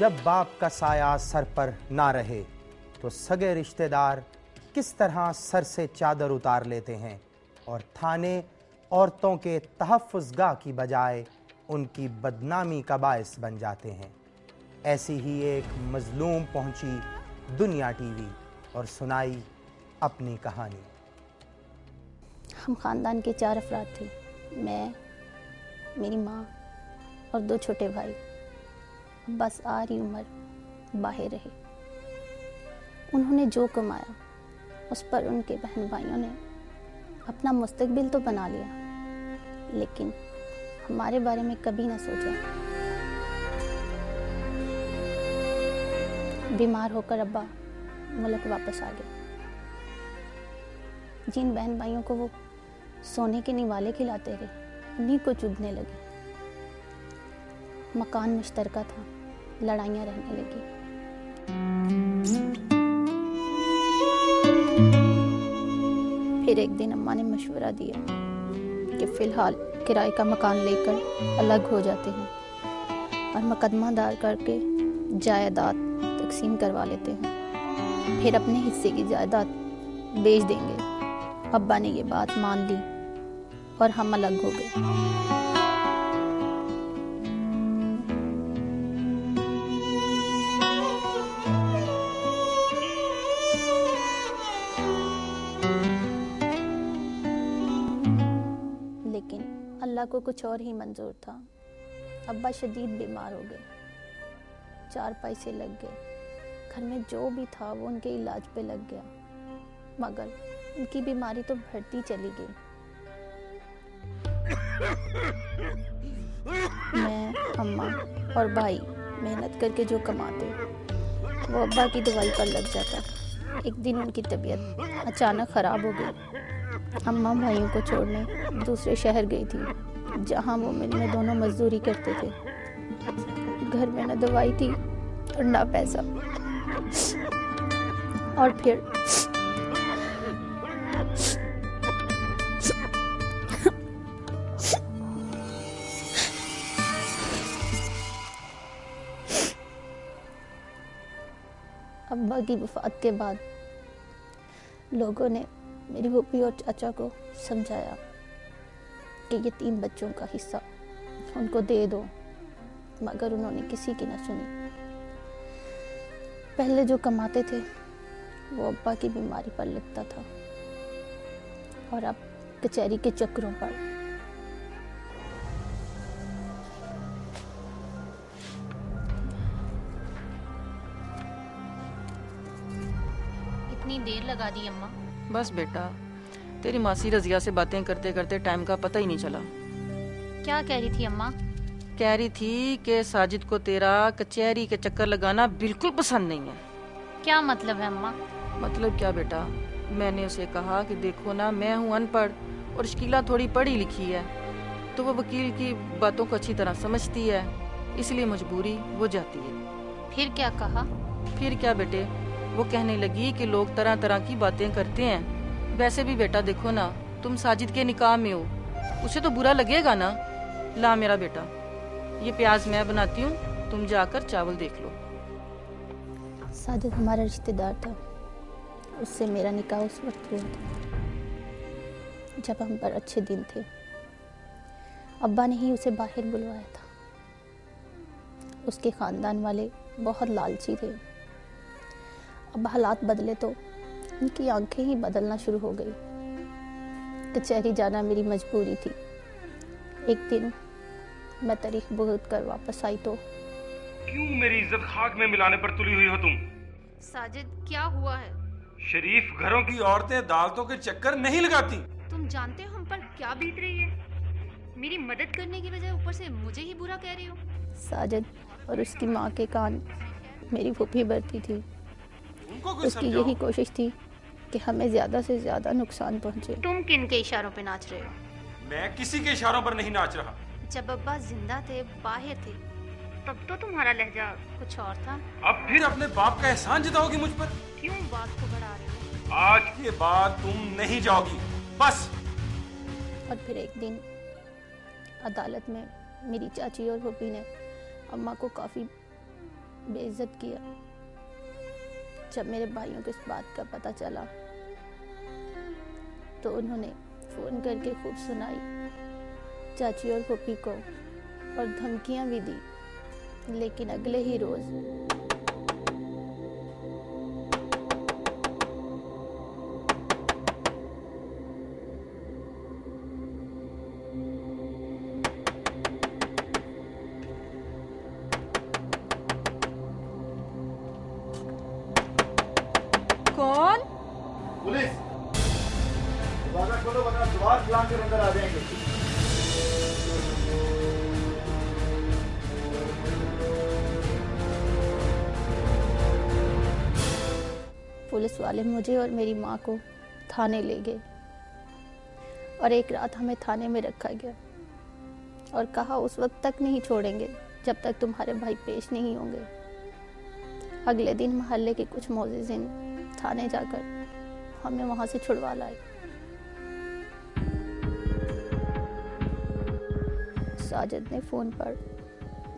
जब बाप का साया सर पर ना रहे तो सगे रिश्तेदार किस तरह सर से चादर उतार लेते हैं और थाने औरतों के तहफ़्फ़ुज़गाह की बजाय उनकी बदनामी का बायस बन जाते हैं। ऐसी ही एक मज़लूम पहुंची दुनिया टीवी और सुनाई अपनी कहानी। हम ख़ानदान के 4 अफराद थे, मैं, मेरी माँ और 2 छोटे भाई। बस आरी उम्र बाहर रहे। उन्होंने जो कमाया उस पर उनके बहन भाइयों ने अपना मुस्तकबिल तो बना लिया, लेकिन हमारे बारे में कभी ना सोचा। बीमार होकर अब्बा मुल्क वापस आ गए। जिन बहन भाइयों को वो सोने के निवाले खिलाते थे, उन्हीं को चुभने लगे। मकान मुश्तरका था, लड़ाइयाँ रहने लगी। फिर एक दिन अम्मा ने मशवरा दिया कि फ़िलहाल किराए का मकान लेकर अलग हो जाते हैं और मुकदमा दायर करके जायदाद तकसीम करवा लेते हैं, फिर अपने हिस्से की जायदाद बेच देंगे। अब्बा ने ये बात मान ली और हम अलग हो गए। लेकिन अल्लाह को कुछ और ही मंजूर था। अब्बा शदीद बीमार हो गए, 4 पैसे लग गए। घर में जो भी था वो उनके इलाज पे लग गया, मगर उनकी बीमारी तो बढ़ती चली गई। मैं, अम्मा और भाई मेहनत करके जो कमाते वो अब्बा की दवाई पर लग जाता। एक दिन उनकी तबीयत अचानक ख़राब हो गई। अम्मा भाइयों को छोड़ने दूसरे शहर गई थी, जहाँ वो मिल में दोनों मजदूरी करते थे। घर में न दवाई थी और ना पैसा। और फिर अब्बा की वफ़ात के बाद लोगों ने मेरी फूफी और चाचा को समझाया कि ये 3 बच्चों का हिस्सा उनको दे दो, मगर उन्होंने किसी की न सुनी। पहले जो कमाते थे वो अब्बा की बीमारी पर लगता था और अब कचहरी के चक्करों पर। इतनी देर लगा दी अम्मा? बस बेटा, तेरी मासी रजिया से बातें करते करते टाइम का पता ही नहीं चला। क्या कह रही थी अम्मा? कह रही थी कि साजिद को तेरा कचहरी के चक्कर लगाना बिल्कुल पसंद नहीं है। क्या मतलब है अम्मा? मतलब क्या बेटा, मैंने उसे कहा कि देखो ना, मैं हूँ अनपढ़ और शकीला थोड़ी पढ़ी लिखी है, तो वो वकील की बातों को अच्छी तरह समझती है, इसलिए मजबूरी वो जाती है। फिर क्या कहा? फिर क्या बेटे, वो कहने लगी कि लोग तरह तरह की बातें करते हैं। वैसे भी बेटा देखो ना, तुम साजिद के निकाह में हो, उसे तो बुरा लगेगा ना। ला मेरा बेटा, ये प्याज मैं बनाती हूँ, तुम जाकर चावल देख लो। साजिद हमारा रिश्तेदार था, उससे मेरा निकाह उस वक्त हुआ था जब हम पर अच्छे दिन थे। अब्बा ने ही उसे बाहर बुलवाया था। उसके ख़ानदान वाले बहुत लालची थे। अब हालात बदले तो उनकी आंखें ही बदलना शुरू हो गई। कचहरी जाना मेरी मजबूरी थी। एक दिन मैं तारीख भुगत कर वापस आई तो क्यों मेरी इज्जत खाक में मिलाने पर तुली हुई हो तुम? साजिद, क्या हुआ है? शरीफ घरों की औरतें अदालतों के चक्कर नहीं लगाती। तुम जानते हो हम पर क्या बीत रही है? मेरी मदद करने की बजाय ऊपर से मुझे ही बुरा कह रही हो। साजिद और उसकी माँ के कान मेरी फूफी भरती थी। उसकी यही कोशिश थी कि हमें ज्यादा से ज्यादा नुकसान पहुंचे। तुम किन के इशारों पे नाच रहे हो? मैं किसी के इशारों पर नहीं नाच रहा। जब अब्बा जिंदा थे, बाहर थे, तब तो तुम्हारा लहजा कुछ और था। अब फिर अपने बाप का एहसान जताओगी मुझ पर? क्यों बात को बढ़ा रहे हो? आज के बाद तुम नहीं जाओगी, बस। और फिर एक दिन अदालत में मेरी चाची और फूफी ने अम्मा को काफ़ी बेइज्जत किया। जब मेरे भाइयों को इस बात का पता चला तो उन्होंने फ़ोन करके खूब सुनाई, चाची और फूफी को, और धमकियां भी दी। लेकिन अगले ही रोज़ कौन? पुलिस! दरवाजा खोलो वरना द्वार लांग कर अंदर आ जाएंगे। पुलिस वाले मुझे और मेरी माँ को थाने ले गए और एक रात हमें थाने में रखा गया और कहा उस वक्त तक नहीं छोड़ेंगे जब तक तुम्हारे भाई पेश नहीं होंगे। अगले दिन मोहल्ले के कुछ मोअज़्ज़िन थाने जाकर हमें वहां से छुड़वा लाए। साजिद ने फ़ोन पर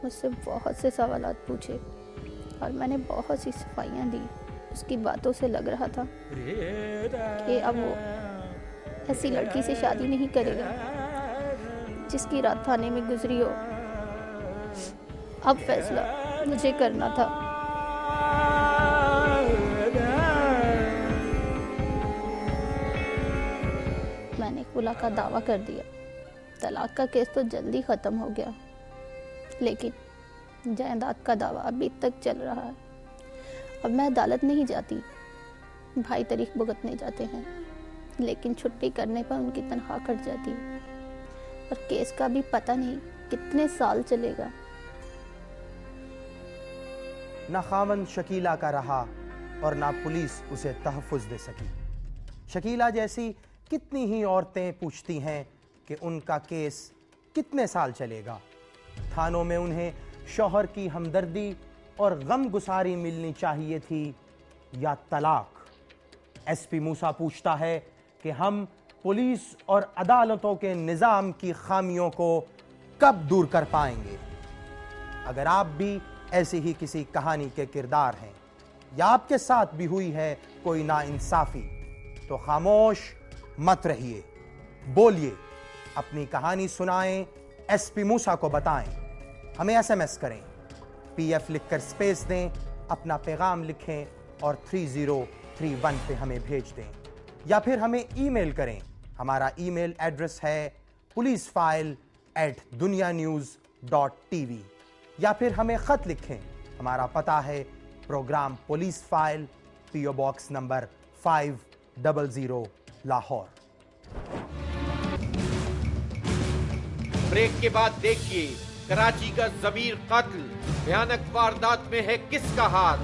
मुझसे बहुत से सवालात पूछे और मैंने बहुत सी सफाइयाँ दी। उसकी बातों से लग रहा था कि अब वो ऐसी लड़की से शादी नहीं करेगा जिसकी रात थाने में गुजरी हो। अब फैसला मुझे करना था। मैंने खुला का दावा कर दिया। तलाक का केस तो जल्दी ख़त्म हो गया, लेकिन जायदाद का दावा अभी तक चल रहा है। अब मैं अदालत नहीं जाती। भाई तारीख भुगतने जाते हैं, लेकिन छुट्टी करने पर उनकी तनख्वाह कट जाती है और केस का भी पता नहीं कितने साल चलेगा। ना खामन शकीला का रहा और ना पुलिस उसे तहफ़्फ़ुज़ दे सकी। शकीला जैसी कितनी ही औरतें पूछती हैं कि उनका केस कितने साल चलेगा। थानों में उन्हें शौहर की हमदर्दी और गम गुसारी मिलनी चाहिए थी या तलाक। एसपी मूसा पूछता है कि हम पुलिस और अदालतों के निज़ाम की खामियों को कब दूर कर पाएंगे। अगर आप भी ऐसी ही किसी कहानी के किरदार हैं या आपके साथ भी हुई है कोई नाइंसाफी, तो खामोश मत रहिए, बोलिए, अपनी कहानी सुनाएं, एसपी मूसा को बताएं। हमें एसएमएस करें, पीएफ लिखकर स्पेस दें, अपना पैगाम लिखें और 3031 पे हमें भेज दें, या फिर हमें ईमेल करें। हमारा ईमेल एड्रेस है policeFile@dunianews.tv, या फिर हमें खत लिखें। हमारा पता है programme police file, PO box number 500 Lahore. Break के बाद देखिए कराची का ज़मीर कातिल, भयानक वारदात में है किसका हाथ।